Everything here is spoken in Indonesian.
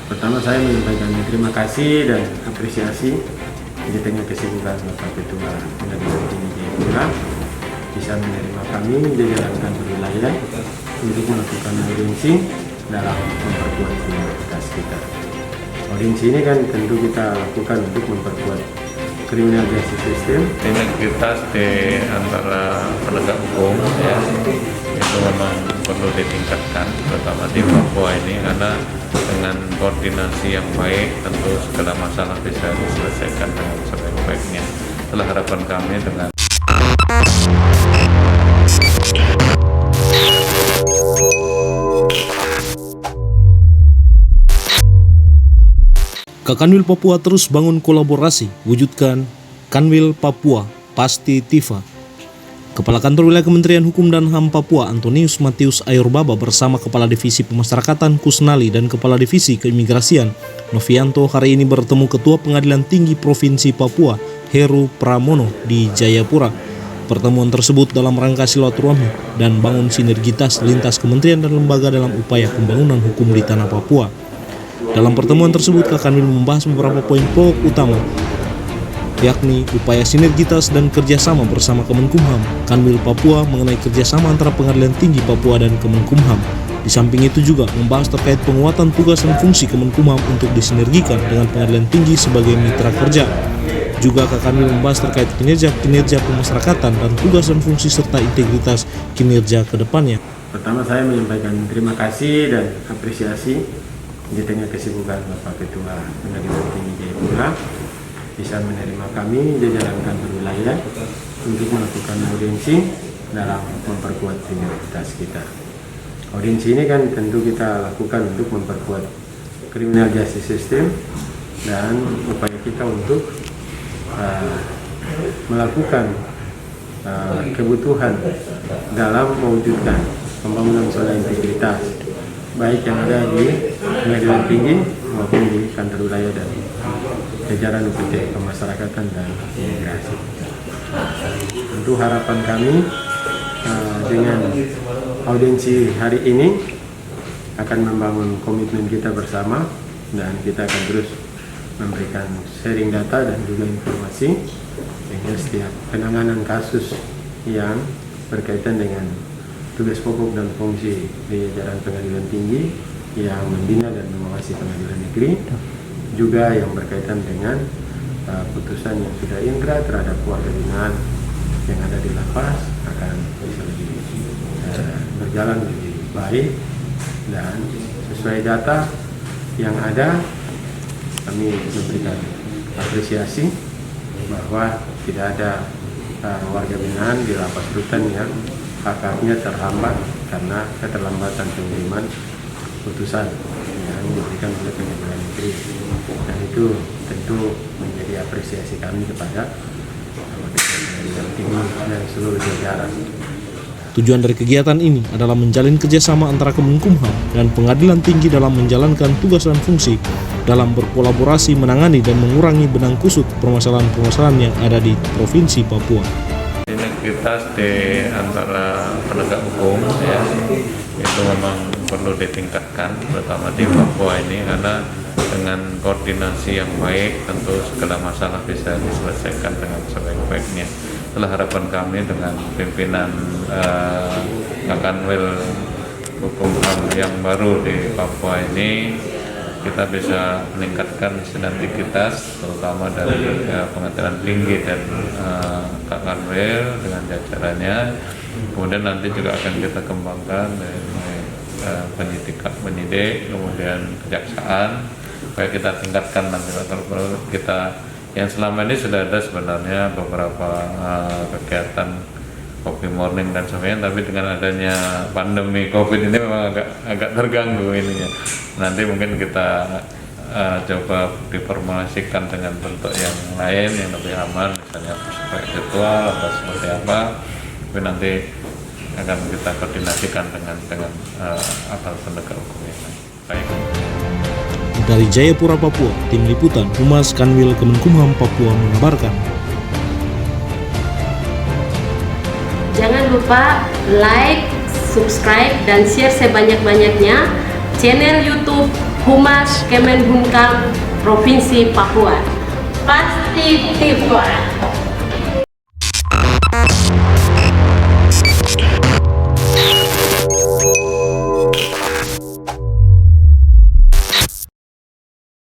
Pertama saya menyampaikan terima kasih dan apresiasi di tengah kesibukan Bapak Ketua Pengadilan Tinggi Jayapura bisa menerima kami jajaran kantor wilayah untuk melakukan audiensi dalam memperkuat kriminalitas kita. Audiensi ini kan tentu kita lakukan untuk memperkuat criminal justice system. Integritas di antara penegak hukum ya, itu memang perlu ditingkatkan, terutama di Papua ini, karena dengan koordinasi yang baik tentu segala masalah bisa diselesaikan dengan sebaik-baiknya. Itulah harapan kami dengan Kanwil Papua terus bangun kolaborasi, wujudkan Kanwil Papua Pasti Tifa. Kepala Kantor Wilayah Kementerian Hukum dan HAM Papua Antonius Matius Ayurbaba bersama Kepala Divisi Pemasyarakatan Kusnali dan Kepala Divisi Keimigrasian Novianto hari ini bertemu Ketua Pengadilan Tinggi Provinsi Papua Heru Pramono di Jayapura. Pertemuan tersebut dalam rangka silaturahmi dan bangun sinergitas lintas kementerian dan lembaga dalam upaya pembangunan hukum di tanah Papua. Dalam pertemuan tersebut, Kanwil membahas beberapa poin pokok utama, yakni upaya sinergitas dan kerjasama bersama Kemenkumham, Kanwil Papua mengenai kerjasama antara Pengadilan Tinggi Papua dan Kemenkumham. Di samping itu juga membahas terkait penguatan tugas dan fungsi Kemenkumham untuk disinergikan dengan Pengadilan Tinggi sebagai mitra kerja. Juga Kanwil membahas terkait kinerja pemasyarakatan dan tugas dan fungsi serta integritas kinerja ke depannya. Pertama saya menyampaikan terima kasih dan apresiasi di tengah kesibukan Bapak Ketua Pengadilan Tinggi Jayapura bisa menerima kami jajaran kantor wilayah untuk melakukan audiensi dalam memperkuat kriminalitas kita. Audiensi ini kan tentu kita lakukan untuk memperkuat criminal justice system dan upaya kita untuk melakukan kebutuhan dalam mewujudkan pembangunan soal integritas baik yang ada di Pengadilan Tinggi maupun di kantor wilayah dan jajaran UPT Pemasyarakatan dan Imigrasi. Tentu harapan kami dengan audiensi hari ini akan membangun komitmen kita bersama dan kita akan terus memberikan sharing data dan juga informasi sehingga setiap penanganan kasus yang berkaitan dengan tugas pokok dan fungsi di jajaran Pengadilan Tinggi yang membina dan mengawasi pengadilan negeri, juga yang berkaitan dengan putusan yang sudah inkrah terhadap warga binaan yang ada di lapas akan bisa lebih berjalan lebih baik, dan sesuai data yang ada kami memberikan apresiasi bahwa tidak ada warga binaan di lapas rutan yang hak-haknya terhambat karena keterlambatan pengiriman putusan yang diberikan oleh pengadilan negeri, dan itu tentu menjadi apresiasi kami kepada Pengadilan Tinggi dan seluruh jajaran. Tujuan dari kegiatan ini adalah menjalin kerjasama antara Kemenkumham dan Pengadilan Tinggi dalam menjalankan tugas dan fungsi dalam berkolaborasi menangani dan mengurangi benang kusut permasalahan-permasalahan yang ada di Provinsi Papua. integritas di antara penegak hukum ya, itu memang perlu ditingkatkan, terutama di Papua ini, karena dengan koordinasi yang baik tentu segala masalah bisa diselesaikan dengan sebaik-baiknya. Itulah harapan kami dengan pimpinan Kanwil Hukum HAM yang baru di Papua ini, kita bisa meningkatkan sinergitas terutama dari Pengadilan Tinggi dan Kanwil dengan jajarannya. Kemudian nanti juga akan kita kembangkan dari penyidik, kemudian kejaksaan, supaya kita tingkatkan nanti kalau kita yang selama ini sudah ada sebenarnya beberapa kegiatan Coffee Morning dan sebagainya, tapi dengan adanya pandemi COVID ini memang agak terganggu ininya. Nanti mungkin kita coba diformulasikan dengan bentuk yang lain yang lebih aman, misalnya sebagai virtual atau seperti apa, tapi nanti akan kita koordinasikan dengan aparat penegak hukum yang lain. Baik. Dari Jayapura, Papua, Tim Liputan Humas Kanwil Kemenkumham Papua mengabarkan. Jangan lupa like, subscribe, dan share sebanyak-banyaknya channel YouTube Humas Kemenhumkam Provinsi Papua. Pasti Tifa.